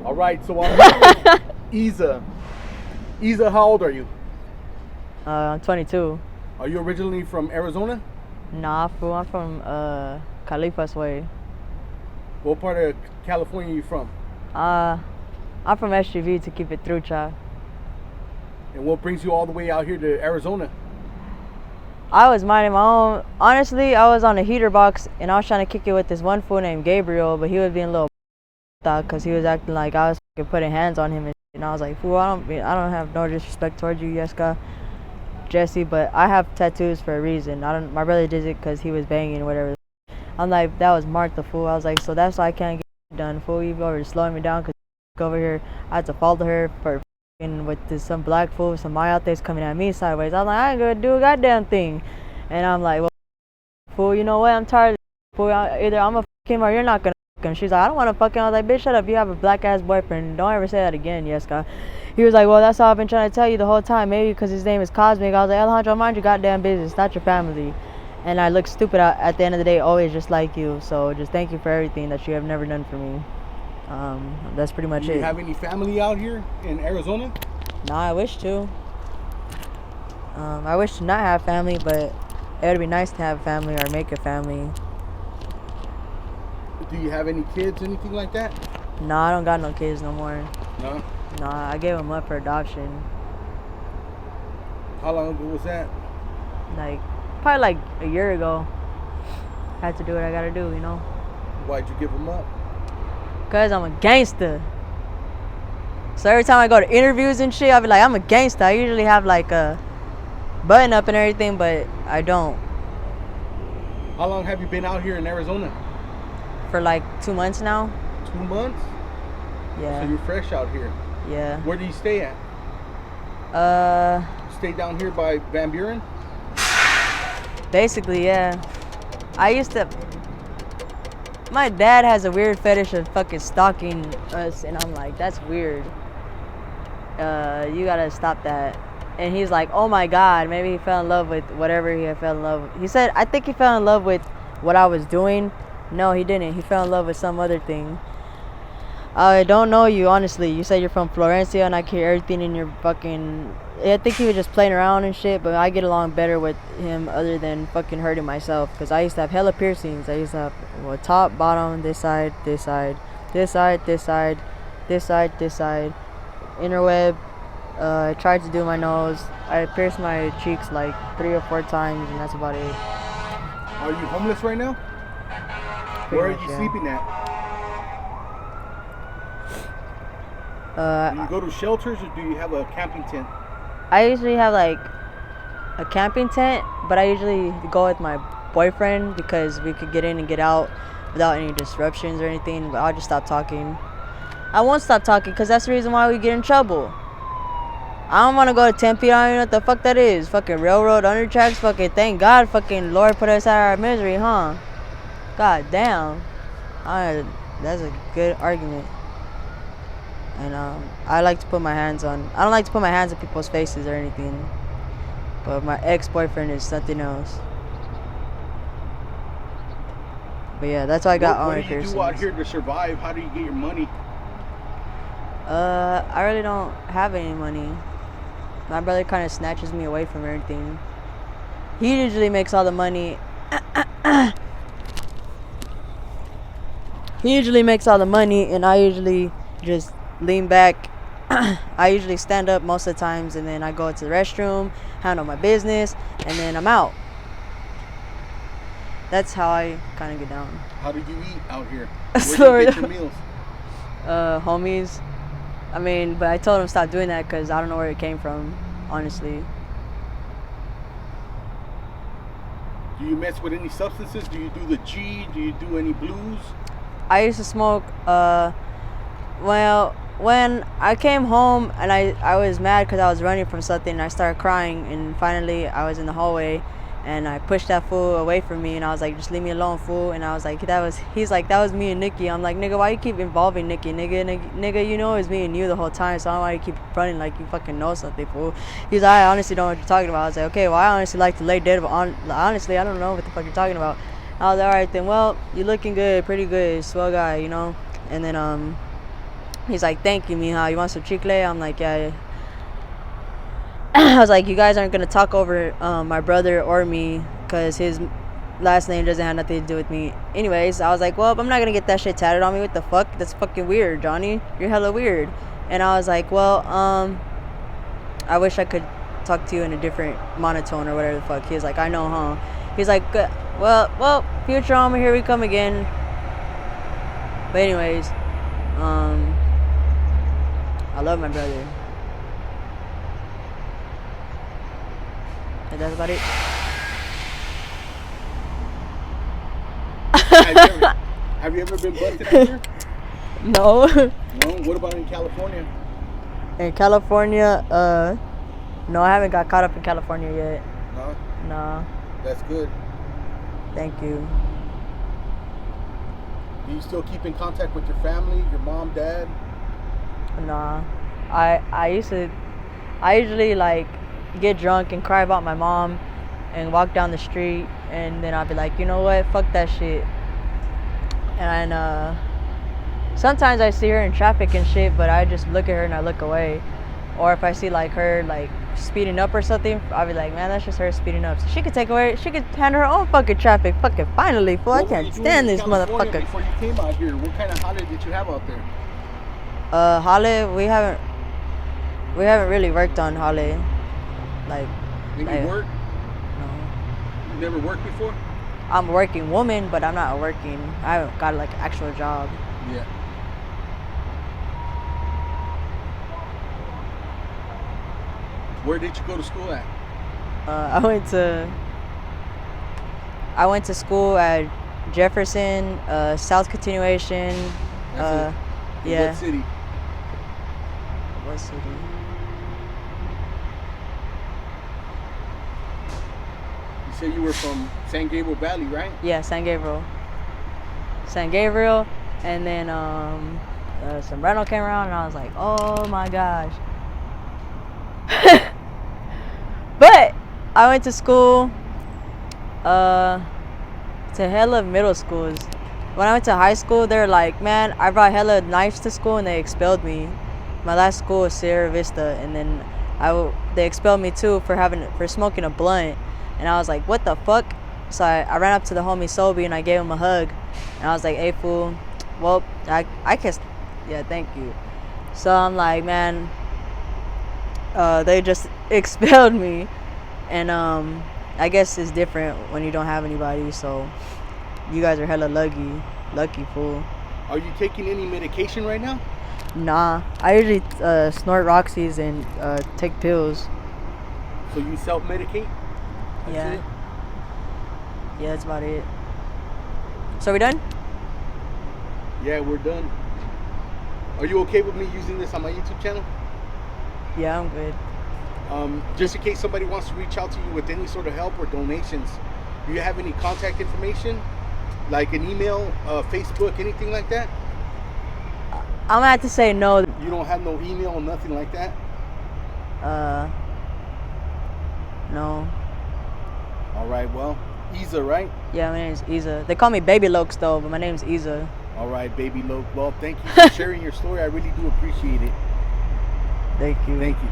All right, so I'm here with Isa. Isa, how old are you? I'm 22. Are you originally from Arizona? Nah, fool, I'm from Califas Way. What part of California are you from? I'm from SGV to keep it through, child. And what brings you all the way out here to Arizona? I was minding my own. Honestly, I was on a heater box and I was trying to kick it with this one fool named Gabriel, but he was being a little because he was acting like I was putting hands on him and I was like, fool, I don't have no disrespect towards you, Yeska, Jesse, but I have tattoos for a reason. My brother did it because he was banging or whatever. I'm like, that was Mark the fool. I was like, so that's why I can't get done, fool. You over slowing me down because over here I had to follow her for with this some black fool, some my out there's coming at me sideways. I'm like, I ain't gonna do a goddamn thing, and I'm like, well, fool, you know what? I'm tired of this, fool. Either I'm gonna fuck him or you're not gonna fuck him. She's like, I don't wanna fuck him. I was like, bitch, shut up. You have a black ass boyfriend. Don't ever say that again, yes, guy. He was like, well, that's all I've been trying to tell you the whole time. Maybe because his name is Cosmic. I was like, Alejandro, mind your goddamn business, not your family. And I look stupid at the end of the day, always just like you. So just thank you for everything that you have never done for me. That's pretty much it. Do you have any family out here in Arizona? Nah, I wish to. I wish to not have family, but it would be nice to have family or make a family. Do you have any kids, anything like that? Nah, I don't got no kids no more. No? Nah, I gave them up for adoption. How long ago was that? Like, probably like a year ago. Had to do what I gotta do, you know? Why'd you give them up? Cause I'm a gangster. So every time I go to interviews and shit, I'll be like, I'm a gangster. I usually have like a button up and everything, but I don't. How long have you been out here in Arizona? For like 2 months now. 2 months? Yeah. So you're fresh out here. Yeah. Where do you stay at? You stay down here by Van Buren? Basically, yeah. I used to. My dad has a weird fetish of fucking stalking us, and I'm like, that's weird. You gotta stop that. And he's like, oh my god, maybe he fell in love with whatever he had fell in love with. He said, I think he fell in love with what I was doing. No, he didn't. He fell in love with some other thing. I don't know you, honestly. You said you're from Florencia, and I hear everything in your fucking... I think he was just playing around and shit, but I get along better with him other than fucking hurting myself. Because I used to have hella piercings. I used to have, well, top, bottom, this side, this side, this side, this side, this side, this side, inner web. I tried to do my nose. I pierced my cheeks like 3 or 4 times, and that's about it. Are you homeless right now? Where are you sleeping at? Do you go to shelters or do you have a camping tent? I usually have like a camping tent, but I usually go with my boyfriend because we could get in and get out without any disruptions or anything, but I'll just stop talking. I won't stop talking because that's the reason why we get in trouble. I don't want to go to Tempe. I don't even know what the fuck that is. Fucking railroad under tracks. Fucking thank God fucking Lord put us out of our misery, huh? God damn. That's a good argument. And I like to put my hands on... I don't like to put my hands on people's faces or anything. But my ex-boyfriend is something else. But yeah, that's why I got all my piercings. What do you do out here to survive? How do you get your money? I really don't have any money. My brother kind of snatches me away from everything. He usually makes all the money. He usually makes all the money, and I usually just lean back. I usually stand up most of the times, and then I go to the restroom, handle my business, and then I'm out. That's how I kind of get down. How do you eat out here? Where do you get your meals? Homies. I mean, but I told him stop doing that because I don't know where it came from, honestly. Do you mess with any substances? Do you do the G? Do you do any blues? I used to smoke, well, when I came home and I was mad because I was running from something and I started crying, and finally I was in the hallway and I pushed that fool away from me and I was like, just leave me alone, fool. And I was like, he's like, that was me and Nikki. I'm like, nigga, why you keep involving Nikki? Nigga, you know it was me and you the whole time, so I don't know why you keep running like you fucking know something, fool. He's like, I honestly don't know what you're talking about. I was like, okay, well, I honestly like to lay dead, but honestly, I don't know what the fuck you're talking about. I was like, alright then, well, you're looking good, pretty good, swell guy, you know? And then, He's like, thank you, mija. You want some chicle? I'm like, yeah. I was like, you guys aren't gonna talk over my brother or me, cause his last name doesn't have nothing to do with me. Anyways, I was like, well, I'm not gonna get that shit tatted on me. What the fuck? That's fucking weird, Johnny. You're hella weird. And I was like, well, I wish I could talk to you in a different monotone or whatever the fuck. He was like, I know, huh? He's like, well, future homie, here we come again. But anyways, I love my brother. And that's about it. Have you ever been busted out here? No. No? What about in California? In California, no, I haven't got caught up in California yet. No? Nah. That's good. Thank you. Do you still keep in contact with your family, your mom, dad? Nah. I usually like get drunk and cry about my mom and walk down the street, and then I'll be like, you know what, fuck that shit. And sometimes I see her in traffic and shit, but I just look at her and I look away. Or if I see like her like speeding up or something, I'll be like, man, that's just her speeding up. So she could handle her own fucking traffic. Fucking finally, fool. I can't stand this motherfucker. Before you came out here, what kind of holiday did you have out there? Holiday, we haven't really worked on holiday. Like, Maybe work? No. You never worked before? I'm a working woman, but I'm not working. I haven't got like an actual job. Yeah. Where did you go to school at? I went to school at Jefferson, South Continuation. That's it. Yeah. What city? What city? You said you were from San Gabriel Valley, right? Yeah, San Gabriel. And then some rental came around, and I was like, oh my gosh. But I went to school to hella middle schools. When I went to high school, they were like, man, I brought hella knives to school and they expelled me. My last school was Sierra Vista, and then they expelled me too for smoking a blunt. And I was like, what the fuck? So I ran up to the homie Sobi and I gave him a hug. And I was like, hey fool, well, I kissed. Yeah, thank you. So I'm like, man, they just expelled me. And I guess it's different when you don't have anybody, so you guys are hella lucky fool. Are you taking any medication right now? Nah, I usually snort Roxys and take pills. So you self-medicate? Yeah. It? Yeah, that's about it. So we done? Yeah, we're done. Are you okay with me using this on my YouTube channel? Yeah, I'm good. Just in case somebody wants to reach out to you with any sort of help or donations, do you have any contact information? Like an email, Facebook, anything like that? I'm gonna have to say no. You don't have no email or nothing like that? No. Alright, well, Isa, right? Yeah, my name's Isa. They call me Baby Lokes though, but my name's Isa. Alright, Baby Loke. Well, thank you for sharing your story. I really do appreciate it. Thank you. Thank you.